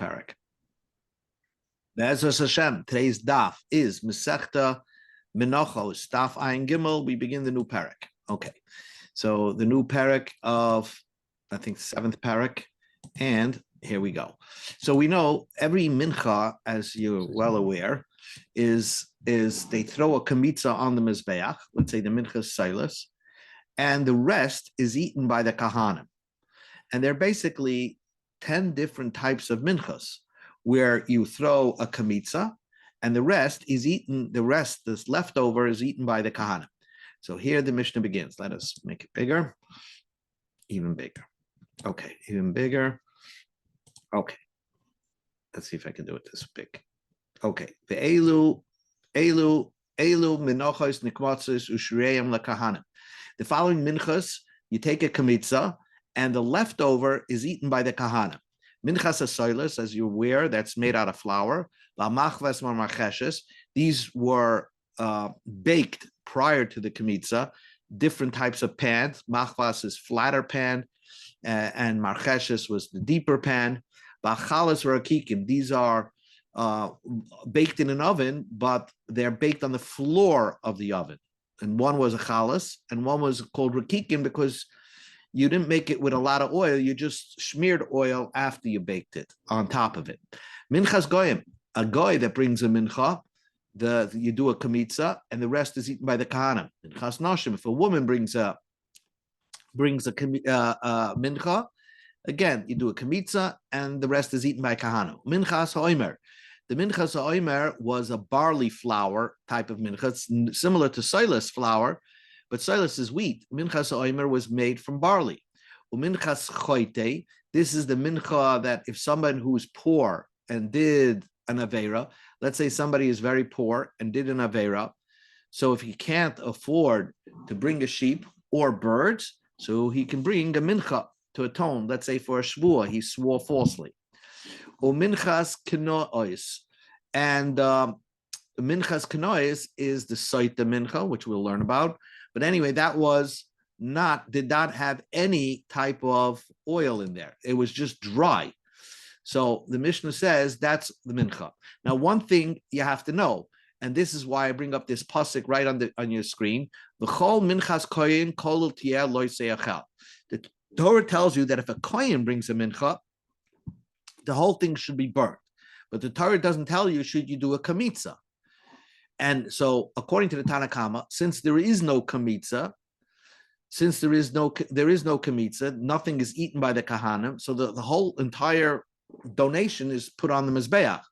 parak. Be'ezus Hashem, today's daf is Masechta Menachos Daf Ayin Gimel. We begin the new parak. Okay, so the new parak of, I think, seventh parak, and here we go. So we know every mincha, as you're well aware, is they throw a kamitza on the mizbeach. Let's say the mincha is silas, and the rest is eaten by the kahanim. And they're basically 10 different types of minchas, where you throw a kamitza, and the rest is eaten. The rest that's left over is eaten by the kahanim. So here the Mishnah begins. Let us make it bigger, even bigger. Okay, even bigger. Okay, let's see if I can do it this big. Okay, the elu menachos nikmatzos ushreim lakahanim. The following minchas, you take a kamitza, and the leftover is eaten by the kahanim. Minchas asoilis, as you're aware, that's made out of flour. La machvas marcheshes. These were baked prior to the kamitza. Different types of pans. Machvas is flatter pan, and marcheshes was the deeper pan. Bachalas rakikim. These are baked in an oven, but they're baked on the floor of the oven. And one was a chalas, and one was called rakikim because you didn't make it with a lot of oil. You just smeared oil after you baked it on top of it. Minchas goyim, a goy that brings a mincha, you do a kamitza, and the rest is eaten by the kahanim. Minchas nashim, if a woman brings a mincha, again, you do a kamitza, and the rest is eaten by kahanim. Minchas ha'omer. The minchas ha'omer was a barley flour type of mincha. It's similar to silas flour, but silas is wheat. Minchas ha'omer was made from barley. Minchas choite. This is the mincha that if someone who's poor and did an avera, let's say somebody is very poor and did an avera, so if he can't afford to bring a sheep or birds, so he can bring a mincha to atone. Let's say for a shvuah, he swore falsely. Minchas kenois, and minchas kenois is the saita mincha, which we'll learn about. But anyway, that did not have any type of oil in there. It was just dry. So the Mishnah says that's the mincha. Now, one thing you have to know, and this is why I bring up this pasuk right on your screen. V'chol minchas koyin kol tieh lo yiseyachal. The Torah tells you that if a koyin brings a mincha, the whole thing should be burnt. But the Torah doesn't tell you should you do a kamitza. And so, according to the Tanakama, since there is no kamitza, kamitza, nothing is eaten by the kahanim. So the whole entire donation is put on the mizbeach.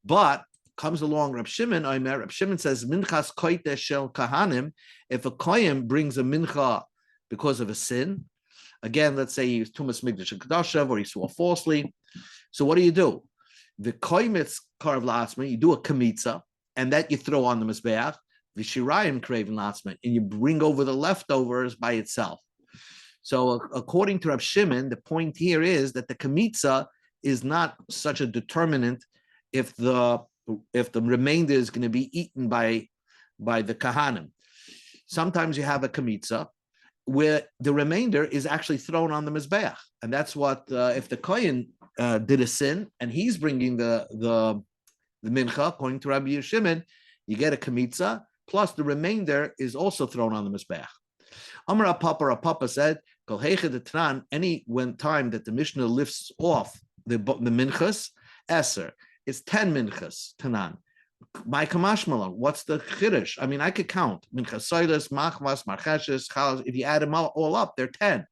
But comes along Rab Shimon. Rab Shimon says minchas koite shel kahanim. If a kohen brings a mincha because of a sin, again, let's say he's tumas migdash kedashav or he swore falsely. So what do? The koimitz karv lasma, you do a kamitza, and that you throw on the mizbeach, v'shirayim kreven latzman, and you bring over the leftovers by itself. So according to Rab Shimon, the point here is that the kamitza is not such a determinant if the remainder is going to be eaten by the kahanim. Sometimes you have a kamitza where the remainder is actually thrown on the mizbeach, and that's what if the kohen did a sin and he's bringing the mincha, according to Rabbi Shimon, you get a kamitza, plus the remainder is also thrown on the mizbeach. Amar Papa said, any time that the Mishnah lifts off the minchas, eser, it's 10 minchas, tanan. My kamashmala, what's the chiddush? I mean, I could count. Minchas soilas, machmas, marcheshes, chalas. If you add them all up, they're 10.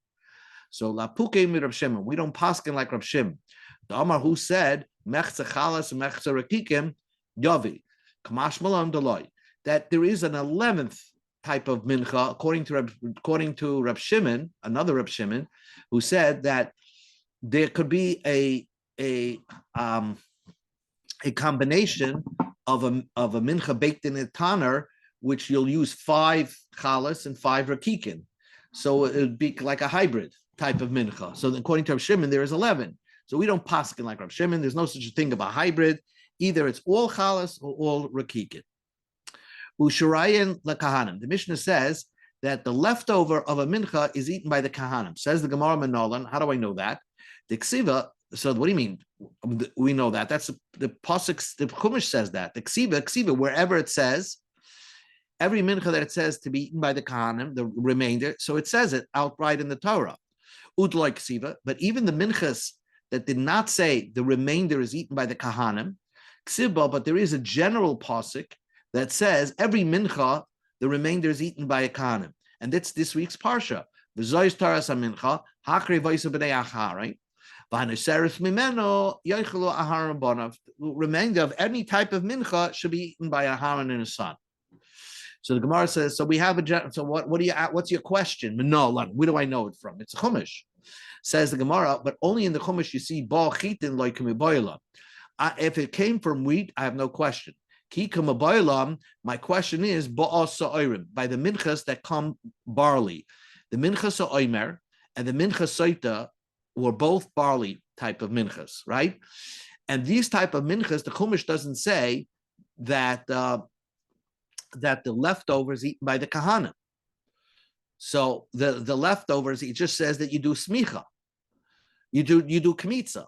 So lapuke mit Rab Shimon. We don't paskin like Rab Shimon. The Amar who said mechza chalas and mechza rakikim yavi kamashmalam deloy, that there is an 11th type of mincha according to Rab Shimon, another Rab Shimon, who said that there could be a combination of a mincha baked in a tanner, which you'll use 5 chalas and 5 rakikin. So it would be like a hybrid type of mincha. So according to Rab Shimon, there is 11. So we don't paskin like Rab Shimon. There's no such a thing of a hybrid. Either it's all chalas or all rakikin. Ushurayin lekahanim. The Mishnah says that the leftover of a mincha is eaten by the kahanim. Says the Gemara Menolan. How do I know that? The ksiva. So what do you mean? We know that. That's the pasuk. The Chumash says that. The ksiva, wherever it says, every mincha that it says to be eaten by the kahanim, the remainder, so it says it outright in the Torah. Udloi ksiva, but even the minchas that did not say the remainder is eaten by the kahanim, ksiva, but there is a general pasuk that says every mincha, the remainder is eaten by a kahanim. And that's this week's parsha. V'zois taras ha-mincha, hakri v'yisa b'nei achar, right? Remainder of any type of mincha should be eaten by a Aharon and his son. So the Gemara says, so we have a, so what do you, what's your question? No, where do I know it from? It's a Chumash. Says the Gemara, but only in the Chumash you see ba chitin like kumiboyla. If it came from wheat, I have no question. Ki kumiboyla, my question is ba sa'orim, by the minchas that come barley. The minchas sa'omer and the minchas saita were both barley type of minchas, right? And these type of minchas, the Chumash doesn't say that that the leftovers eaten by the kahana. So the leftovers, it just says that you do smicha, you do kmitza.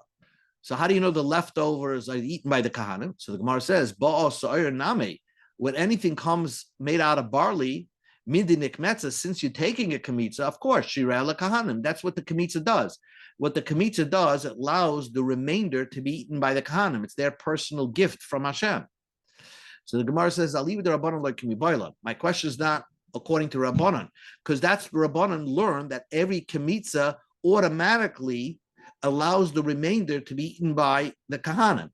So how do you know the leftovers are eaten by the kahana? So the Gemara says, ba'o sa'ir name, when anything comes made out of barley, midinik metzah, since you're taking a kmitza, of course, shireh kahanim. That's what the kmitza does. What the kmitza does, it allows the remainder to be eaten by the kahanim. It's their personal gift from Hashem. So the Gemara says, I'll leave it to Rabbanan like Kimiboila. My question is not according to Rabbanan, because that's Rabbanan learned that every kmitza automatically allows the remainder to be eaten by the kahanim.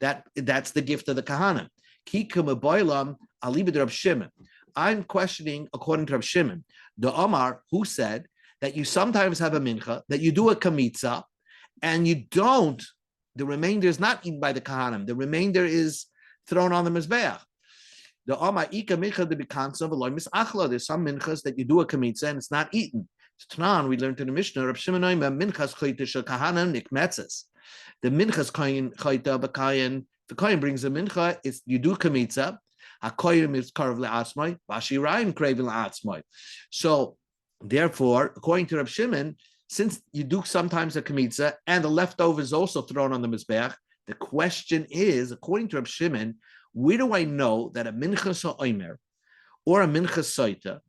That's the gift of the kahanim. Ki Kimiboilam, I'll leave it to Rab Shimon. I'm questioning according to Rab Shimon, the Omar, who said that you sometimes have a mincha, that you do a kamitza, and you don't, the remainder is not eaten by the kahanim. The remainder is thrown on the mizbeach. The Omar ika mincha de bikansa v'loy misachla. There's some minchas that you do a kamitza and it's not eaten. Tanan, we learned in the Mishnah, Rab Shimon oimer minchas chayta shel kahanim nikmetzes. The minchas kayin chayta b'kayin. The kayin brings a mincha. It's you do kamitza. Hakoyim is karv le'atzmai. Vashirayim kravin le'atzmai. So therefore, according to Rab Shimon, since you do sometimes a kamitza and the leftover is also thrown on the mizbeach, the question is, according to Rab Shimon, where do I know that a minchas ha'omer or a minchas saita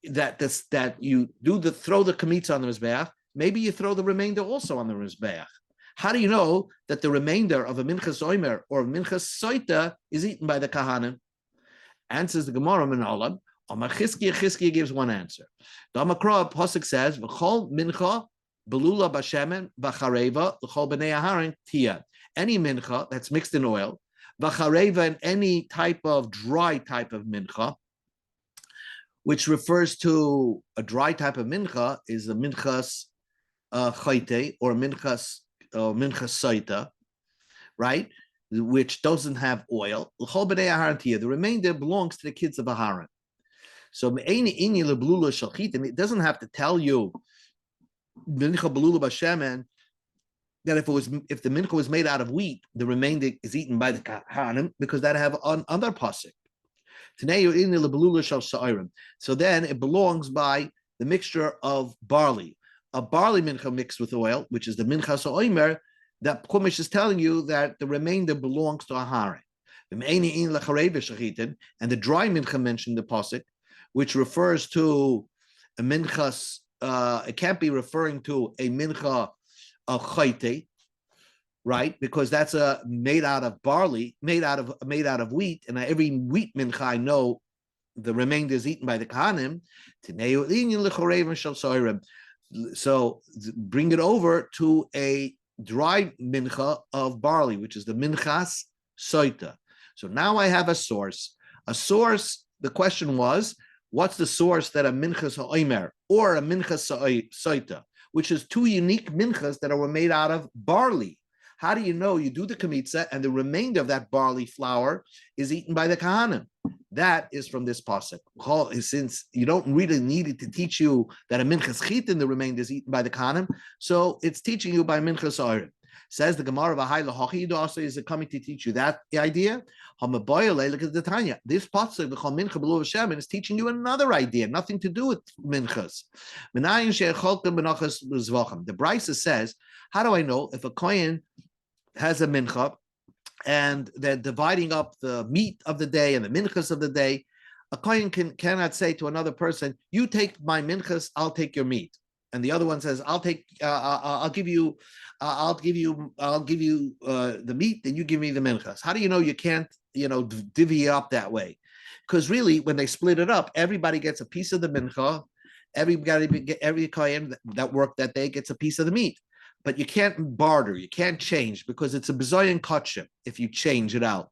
that you do throw the kamitza on the mizbeach? Maybe you throw the remainder also on the mizbeach. How do you know that the remainder of a minchas omer or a minchas saita is eaten by the kahanim? Answers the Gemara Menalam. Amar Chizkiya gives one answer. The Amakra Pasuk says, "V'chol mincha belula b'shemen v'chareva l'chol b'nei aharon tia." Any mincha that's mixed in oil, v'chareva, and any type of dry type of mincha, which refers to a dry type of mincha, is a minchas chayte or minchas saita, right? Which doesn't have oil. The remainder belongs to the kids of Aharon. So it doesn't have to tell you that if the mincha was made out of wheat, the remainder is eaten by the kahanim, because that have another pasuk. So then it belongs by the mixture of barley. A barley mincha mixed with oil, which is the mincha sa'omer, that Chumash is telling you that the remainder belongs to Aharon. And the dry mincha mentioned in the pasuk, which refers to a minchas, it can't be referring to a mincha of chayte, right? Because that's made out of barley, made out of wheat, and every wheat mincha I know the remainder is eaten by the kahanim. So bring it over to a dry mincha of barley, which is the minchas soita. So now I have a source. The question was, what's the source that a minchas ha'omer or a minchas soita, which is two unique minchas that were made out of barley? How do you know you do the kamitza and the remainder of that barley flour is eaten by the kahanim? That is from this pasuk. Since you don't really need it to teach you that a minchas chitin, the remainder is eaten by the kahanim, so it's teaching you by minchas orim. Says the Gemara, also is it coming to teach you that idea? Look at the Tanya. This pasuk is teaching you another idea, nothing to do with minchas. The Brisa says, how do I know if a kohen has a mincha, and they're dividing up the meat of the day and the minchas of the day, a kohen cannot say to another person, "You take my minchas, I'll take your meat," and the other one says, I'll give you the meat, then you give me the minchas." How do you know you can't divvy up that way? Because really, when they split it up, everybody gets a piece of the mincha. Every kohen that worked that day gets a piece of the meat. But you can't barter, you can't change, because it's a bizayon kachim if you change it out.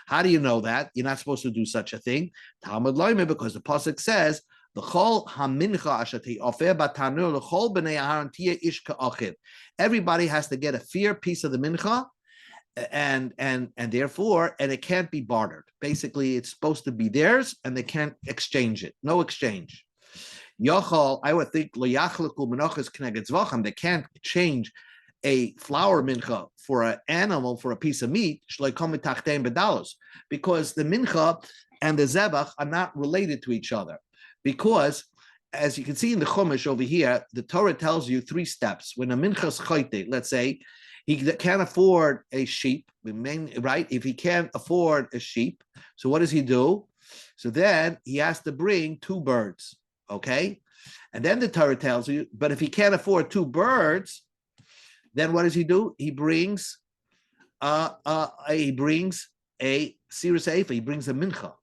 How do you know that? You're not supposed to do such a thing. Talmud Loime, because the pasuk says, everybody has to get a fair piece of the mincha, and therefore, and it can't be bartered. Basically, it's supposed to be theirs, and they can't exchange it. No exchange. Yochal, I would think, they can't change a flour mincha for an animal, for a piece of meat, because the mincha and the zebach are not related to each other. Because, as you can see in the Chumash over here, the Torah tells you 3 steps. When a mincha is chayte, let's say, he can't afford a sheep, right? If he can't afford a sheep, so what does he do? So then he has to bring 2 birds, okay? And then the Torah tells you, but if he can't afford 2 birds, then what does he do? He brings a sirus eifa, he brings a mincha,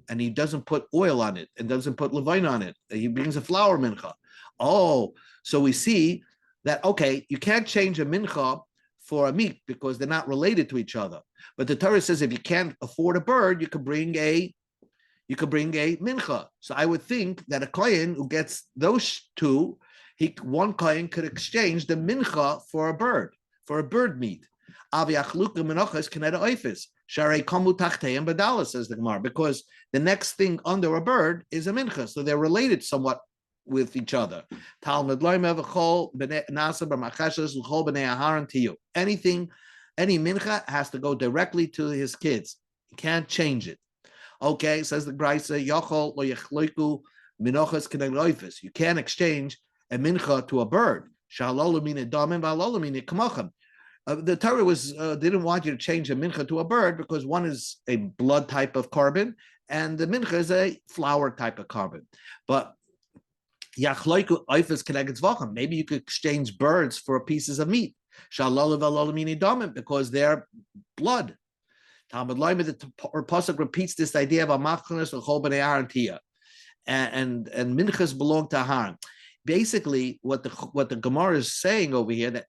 and he doesn't put oil on it and doesn't put levain on it. He brings a flour mincha. Oh, so we see that, okay, you can't change a mincha for a meat because they're not related to each other. But the Torah says if you can't afford a bird, you could bring a mincha. So I would think that a kohen who gets those 2, one kohen could exchange the mincha for a bird meat. Says the Gemara, because the next thing under a bird is a mincha, so they're related somewhat with each other. Talmud any mincha has to go directly to his kids. You can't change it. Okay, says the Brisa, you can't exchange a mincha to a bird. The Torah didn't want you to change a mincha to a bird because one is a blood type of carbon and the mincha is a flour type of carbon. But maybe you could exchange birds for pieces of meat because they're blood. Talmud Loime, the pasuk repeats this idea of a machnas l'chol b'nei Aaron tia, and minchas belong to Aaron. Basically, what the Gemara is saying over here, that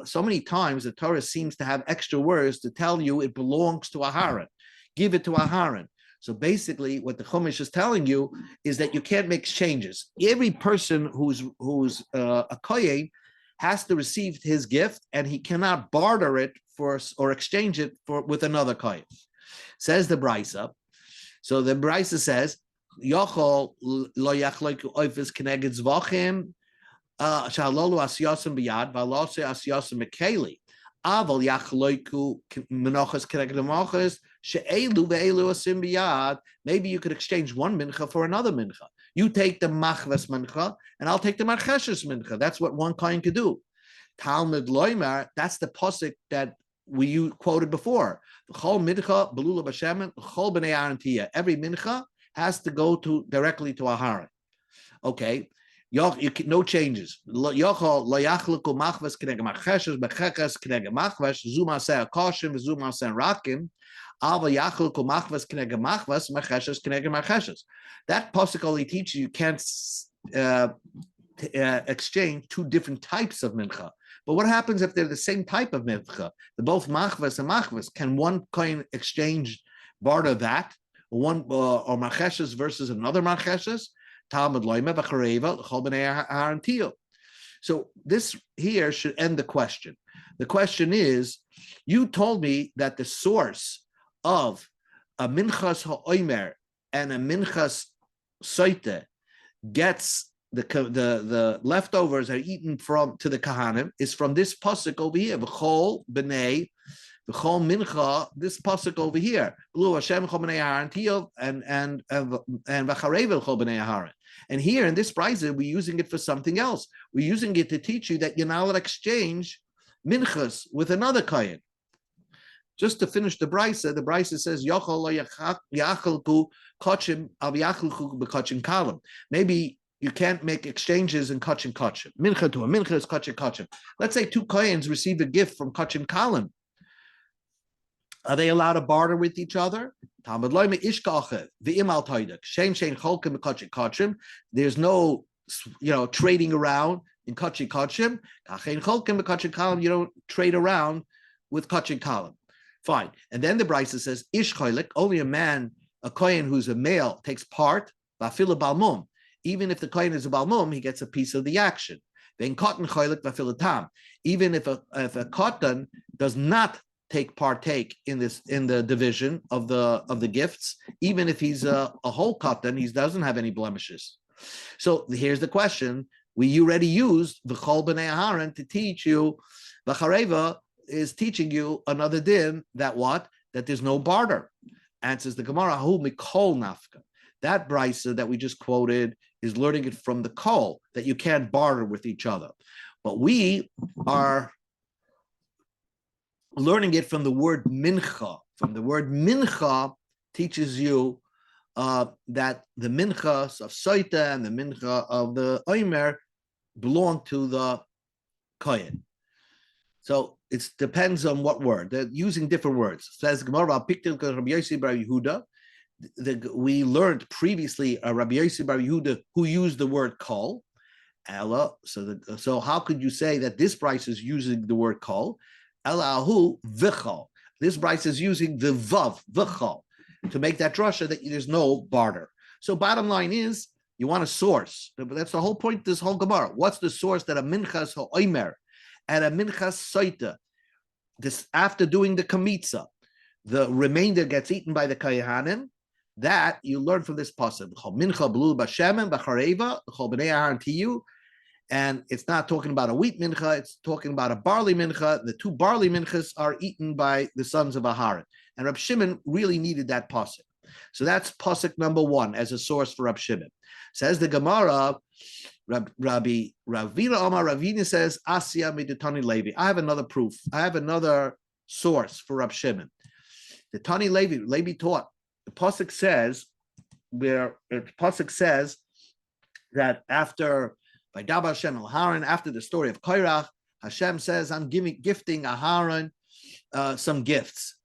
so many times the Torah seems to have extra words to tell you it belongs to Aharon. Give it to Aharon. So basically, what the Chumash is telling you is that you can't make changes. Every person who's a kohen has to receive his gift, and he cannot barter it or exchange it with another kohen. Says the Brisa. So the Brisa says, Yochol lo yachloiku oifes keneged zvachim shalolu asyasim biyad valose asyasim mekeli aval yachloiku menachos keneged menachos she'elu ve'elu asim biyad. Maybe you could exchange one mincha for another mincha. You take the machves mincha, and I'll take the marcheshes mincha. That's what one kohen could do. Talmud Loimar, that's the pasuk that we quoted before. Chol mincha belula b'shemen chol b'nei Aaron tia. Every mincha has to go directly to Aharon. Okay, no changes. Yochol lo yachluku machves keneged marcheshes becheches keneged machves zuma se akoshim zuma se rakim. Ava yachluku machves keneged machves marcheshes keneged marcheshes. That pasuk only teaches you can't exchange 2 different types of mincha. But what happens if they're the same type of mincha? They're both machves and machves. Can one coin exchange barter that? One or marcheshes versus another marcheshes? Talmud Loime v'chareva l'chol b'nei Aaron tio. So this here should end the question. The question is, you told me that the source of a minchas ha'omer and a minchas soite gets the leftovers are eaten to the kahanim is from this pasuk over here. V'chol b'nei v'chol mincha. This pasuk over here. B'lu Hashem chol b'nei Aaron tiyov and v'charev chol b'nei Aaron. And here in this brisa, we're using it for something else. We're using it to teach you that you're not allowed to exchange minchas with another kohen. Just to finish the brisa says maybe you can't make exchanges in kachim kachim. Mincha to a mincha is kachim kachim. Let's say two kohens receive a gift from kachim kalim. Are they allowed to barter with each other? There's no, trading around in kachim kachim. You don't trade around with kachim kalim. Fine. And then the brisa says, ish cholik, only a kohen who's a male takes part, vafila balmum. Even if the kohen is a balmum, he gets a piece of the action. Then cotton cholik vafila tam. Even if a cotton does not partake in the division of the gifts, even if he's a whole cotton, he doesn't have any blemishes. So here's the question. You already used the Chol B'nei Aharon to teach you, the Chareva is teaching you another din that there's no barter. Answers the Gemara, Hu mikol nafka. That brisa that we just quoted is learning it from the kol, that you can't barter with each other. But we are learning it from the word mincha. From the word mincha teaches you that the minchas of Soita and the mincha of the Omer belong to the kohen. So it depends on what word. They're using different words. Says Gemara, we learned previously Rabbi Yossi bar Yehuda who used the word kol. Ella. So how could you say that this price is using the word kol? Elahu v'chol. This price is using the vav v'chol to make that drasha that there's no barter. So bottom line is you want a source. That's the whole point of this whole Gemara. What's the source that a minchas ha'omer and a minchas soita, this after doing the kamitza, the remainder gets eaten by the kayahanim? That you learn from this pasuk. Mincha blul b'shemen b'chareva chol b'nei aharon tiyu. And it's not talking about a wheat mincha, it's talking about a barley mincha. The two barley minchas are eaten by the sons of Aharon. And Rab Shimon really needed that pasuk. So that's pasuk number one as a source for Rab Shimon. Says the Gemara, Ravina Omar Ravina says, Asya midutani Levi. I have another proof. I have another source for Rab Shimon. The Tani Levi taught. The pasuk says, that after by Daba Hashem Aharon, after the story of Korach, Hashem says, I'm gifting Aharon some gifts.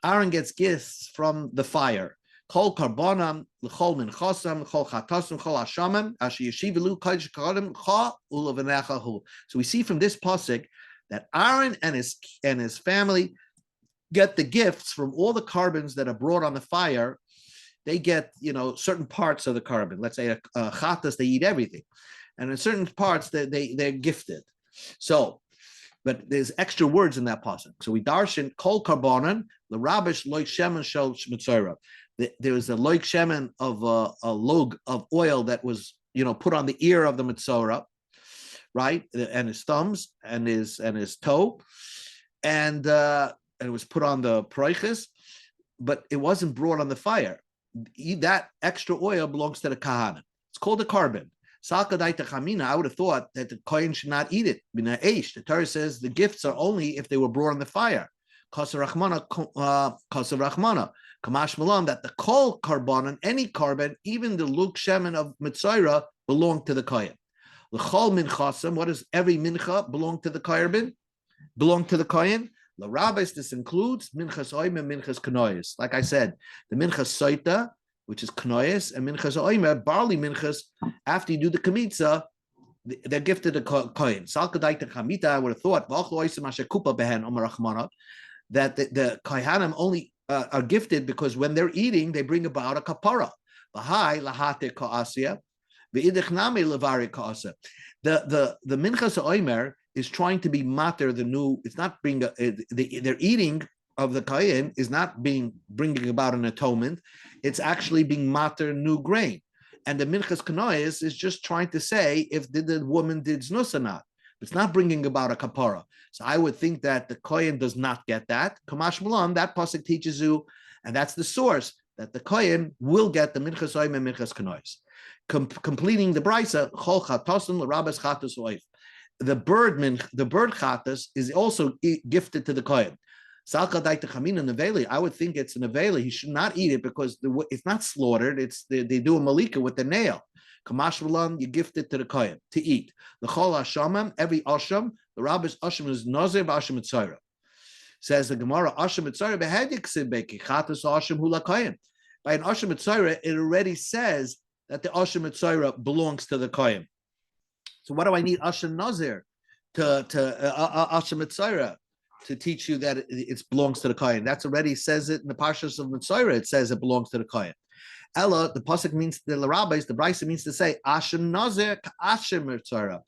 Aaron gets gifts from the fire. So we see from this pasuk that Aaron and his family get the gifts from all the carbons that are brought on the fire. They get, certain parts of the carbon. Let's say a chatas, they eat everything. And in certain parts, they're gifted. So, but there's extra words in that pasuk. So we darshan kol karbonan, the rabish loik shemen shel shmitzora. There was a loik shemen of a log of oil that was, put on the ear of the mitzora, right? And his thumbs and his toe. And it was put on the proiches, but it wasn't brought on the fire. That extra oil belongs to the kahana. It's called a carbon. I would have thought that the kohen should not eat it. The Torah says the gifts are only if they were brought on the fire. Kasav Rachmana. Kamash Malam, that the kol karbonon, any carbon, even the luk shemen of Mitzayra, belong to the kohen. The chol minchasam, what does every mincha belong to the carbon? Belong to the kohen. The rabbis, this includes minchas oimer, minchas kanois. Like I said, the minchas soita, which is kanois, and minchas oimer, barley minchas, after you do the kamitza, they're gifted to kohen. Salkadaita kamita, I would have thought, that the kohanim only are gifted because when they're eating, they bring about a kapara. The minchas oimer is trying to be mater the new. It's not being their eating of the kohen is not bringing about an atonement. It's actually being mater new grain, and the minchas kanois is just trying to say if the woman did znus or not. It's not bringing about a kapara. So I would think that the kohen does not get that. Kamash Malam, that pasuk teaches you, and that's the source that the kohen will get the minchas oim and minchas kanois. Completing the brisa, chol chatosim l'rabas chatos oif. the bird chatas is also gifted to the kohen. Salka daita chamina neveli. I would think it's a neveli. He should not eat it because it's not slaughtered. They do a malika with the nail. Kamash v'lam, you gift it to the kohen to eat. The chol hashamam, every asham, the rabbi's asham is nazir b'asham etzayra. Says the Gemara, asham etzayra behedik sibeki chatas asham hula kohen. By an asham etzayra, it already says that the asham etzayra belongs to the kohen. So what do I need asham nazir to asham etzayra to teach you that it belongs to the kohen? That's already says it in the parshas of Mitzayra. It says it belongs to the kohen. Ella, the pasuk means the rabbis. The brisa means to say asham nazir asham mitzayra.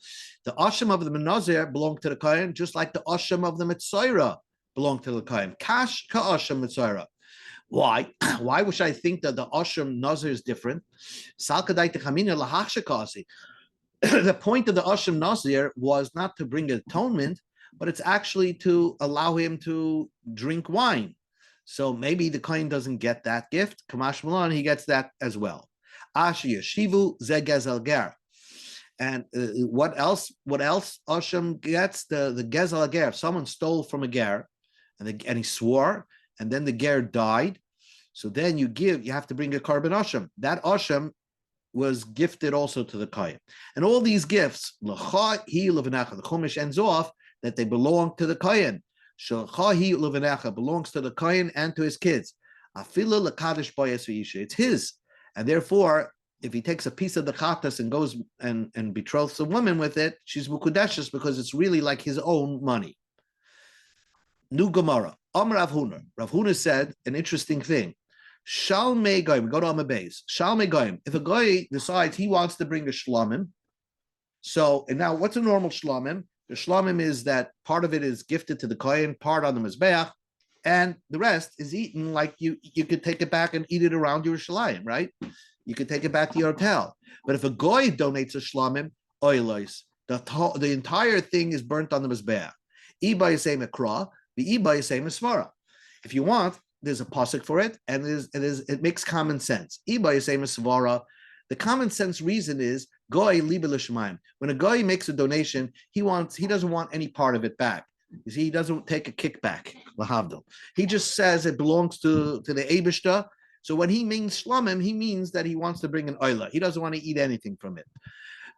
The asham of the nazir belong to the kohen, just like the asham of the mitzayra belong to the kohen. Kash ka asham mitzayra. Why? Why would I think that the asham nazir is different? Salkadai techamina lahachshakasi. The point of the asham nazir was not to bring atonement, but it's actually to allow him to drink wine. So maybe the kohen doesn't get that gift. Kamash Malan, he gets that as well. Ashi yeshivu ze gezel ger. And what else? What else? Asham gets the gezel ger. If someone stole from a ger, and he swore, and then the ger died. So then you have to bring a carbon asham. That asham was gifted also to the kohen. And all these gifts, the chumash ends off that they belong to the kohen. Belongs to the kohen and to his kids. It's his, and therefore, if he takes a piece of the chatas and goes and betroths a woman with it, she's mukudeshes because it's really like his own money. New Gemara. Rav Huna said an interesting thing. Shal me goyim. We go to Amabeis. Shal me goyim. If a guy decides he wants to bring a shlamim, and now what's a normal shlamim? The shlamim is that part of it is gifted to the kohen, part on the mizbeach, and the rest is eaten like you could take it back and eat it around Yerushalayim, right? You could take it back to your hotel. But if a goy donates a shlamim, oilos, the entire thing is burnt on the mizbeach. Iba yisei mekra, the iba yisei mesvara. If you want, there's a pasuk for it, and it makes common sense. Iba yisei mesvara. The common sense reason is goy libe l'shemaim. When a goy makes a donation, he doesn't want any part of it back. You see, he doesn't take a kickback. Lahavdil. He just says it belongs to the Eibishter. So when he means shlamim, he means that he wants to bring an oila. He doesn't want to eat anything from it.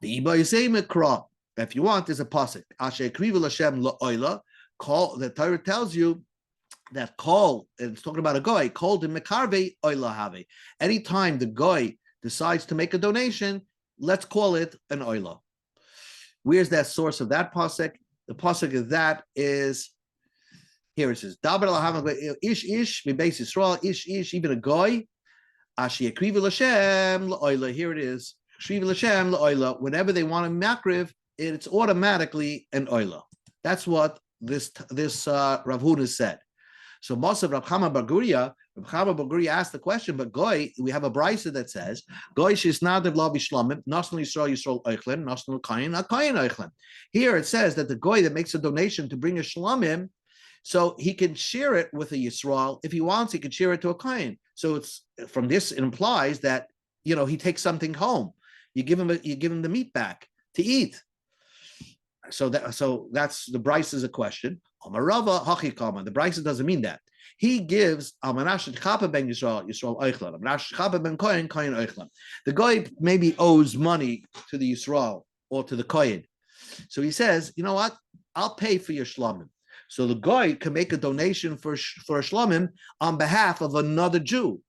The iba yisei mekra. If you want, there's a pasuk. Asher krivu l'Hashem la'oila. The Torah tells you that and it's talking about a goy, called in mekarve oila have. Anytime the goy decides to make a donation, let's call it an oila. Where's that source of that pasuk? The pasuk of that is here. It says, "Daber lahav ish mi beis Yisrael ish even a goy ashi yakrivu l'Hashem la'oila." Here it is, shrivu l'Hashem la'oila. Whenever they want a makriv, it's automatically an oila. That's what this Rav Huna said. So Mosav Rav Chama Bar Guria asked the question, but goy, we have a brisa that says goy shisnadav la bishlamim nasnal Yisrael eichlen nasnal kain eichlen. Here it says that the goy that makes a donation to bring a shlamim, so he can share it with a Yisrael. If he wants, he can share it to a kain. So it's from this, it implies that he takes something home. You give him the meat back to eat. So that's the brisa is a question. Amarava hachikama. The brisa doesn't mean that. He gives amanash chapa ben Yisrael eichlan. Amanash chapa ben kohen eichlan. The guy maybe owes money to the Yisrael or to the kohen. So he says, you know what? I'll pay for your shlamim. So the guy can make a donation for a shlamim on behalf of another Jew.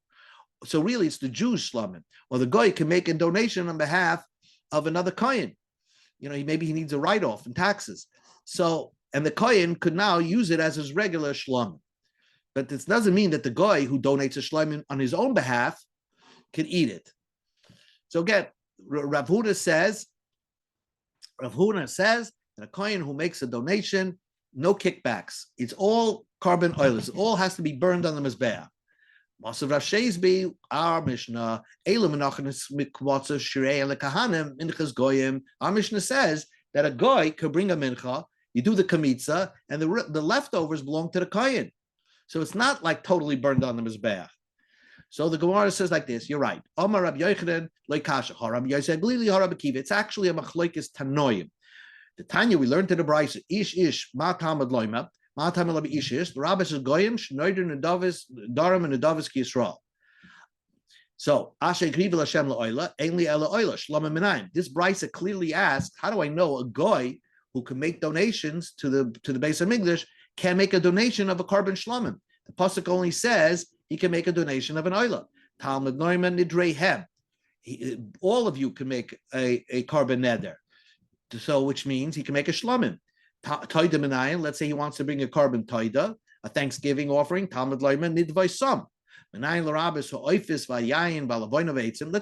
So really, it's the Jew's shlamim. Or the guy can make a donation on behalf of another kohen. Maybe he needs a write-off in taxes. So, and the kohen could now use it as his regular shlamim. But this doesn't mean that the guy who donates a shlamim on his own behalf can eat it. So again, Rav Huna says that a kohen who makes a donation, no kickbacks. It's all carbon oil. It all has to be burned on the mizbeah. Masav Rav Sheisbi, our Mishnah, our Mishnah says that a goy could bring a mincha, you do the kamitza, and the leftovers belong to the kohen. So it's not like totally burned on the mizbeach. So the Gemara says like this, you're right. Omar Rabbi Yochanan, loy kasha, Rabbi Yosef Glili, Rabbi Kiva. It's actually a machlokes tanoim. The Tanya, we learned to the Brisa, ish, ma tamad loima, ma tamad loima ish. The Rabbis is goyim, shnoider nedavis, darim and nedavis ki Yisrael. So, Asher Krivel Hashem la'oila, ainli ela oila, shlama minayim. This Brisa clearly asked, how do I know a goy who can make donations to the Beis HaMikdash can make a donation of a carbon shlamim? The pasuk only says he can make a donation of an oila. Talmud Neumann nidreihem. All of you can make a carbon neder. So, which means he can make a shlamim. Toida minayin, let's say he wants to bring a carbon toida, a Thanksgiving offering. Talmud Neumann nidvaisam. Let's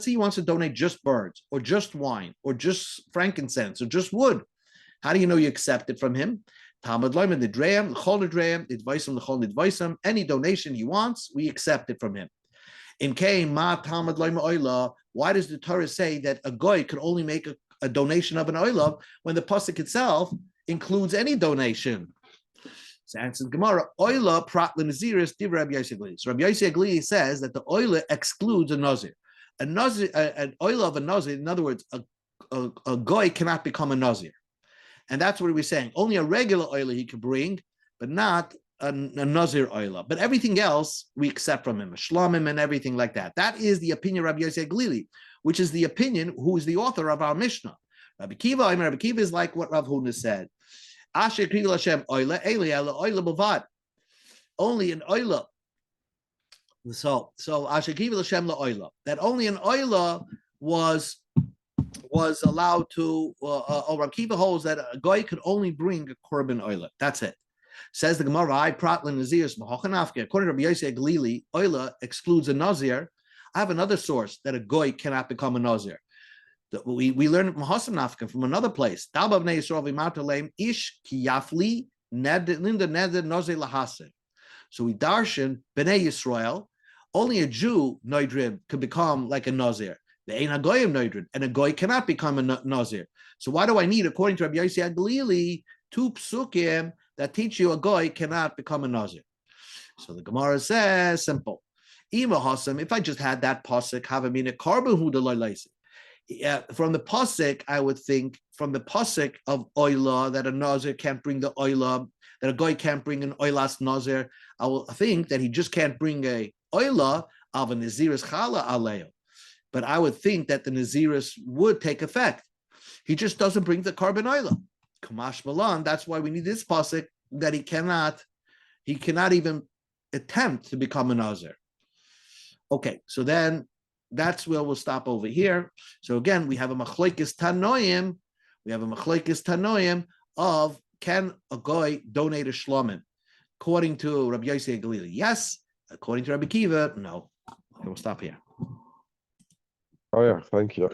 say he wants to donate just birds, or just wine, or just frankincense, or just wood. How do you know you accept it from him? Any donation he wants, we accept it from him. Why does the Torah say that a goy can only make a donation of an oilav when the pasuk itself includes any donation? So answers Gemara, oila prat l'naziris div Rabbi Yossi Aglili. So Rabbi Yossi Aglili says that the oila excludes a nazir. An oila of a nazir, in other words, a goy cannot become a nazir. And that's what we're saying. Only a regular oila he could bring, but not a nazir oila. But everything else we accept from him, a shlamim and everything like that. That is the opinion of Rabbi Yossi Aglili, which is the opinion who is the author of our Mishnah. Rabbi Kiva is like what Rav Huna said. Asher Kriyul Hashem oila, eli ela oila bavad. Only an oila. So Asher Kriyul Hashem la oila. That only an oila was allowed to. Rav Kiva holds that a guy could only bring a korban oila. That's it. Says the Gemara, I pratlin naziris mahochanafke. According to Rabbi Yossi Aglili, oila excludes a nazir. I have another source that a goy cannot become a nazir. We learned Mahasam Nafka from another place. Ish kiyafli linda neder nazir lahasin. So we darshan Bnei Yisrael. Only a Jew noidrim could become like a nazir. They ain't a goyim noidrim, and a goy cannot become a nazir. So why do I need, according to Rabbi Yossi Aglili, 2 psukim that teach you a goy cannot become a nazir? So the Gemara says simple. If I just had that pasuk, have a mina carbon hu de from the pasuk, I would think from the pasuk of oila that a nazir can't bring the oila, that a guy can't bring an oilas nazir. I will think that he just can't bring a oila of a naziris chala aleo. But I would think that the naziris would take effect. He just doesn't bring the carbon oila. Kamash malan. That's why we need this pasuk that he cannot even attempt to become a nazir. Okay, so then that's where we'll stop over here. So again, we have a machlokes tanoim. We have a machlokes tanoim of can a goy donate a shlamim? According to Rabbi Yossi Aglili, yes. According to Rabbi Kiva, no. Okay, we'll stop here. Oh yeah, thank you.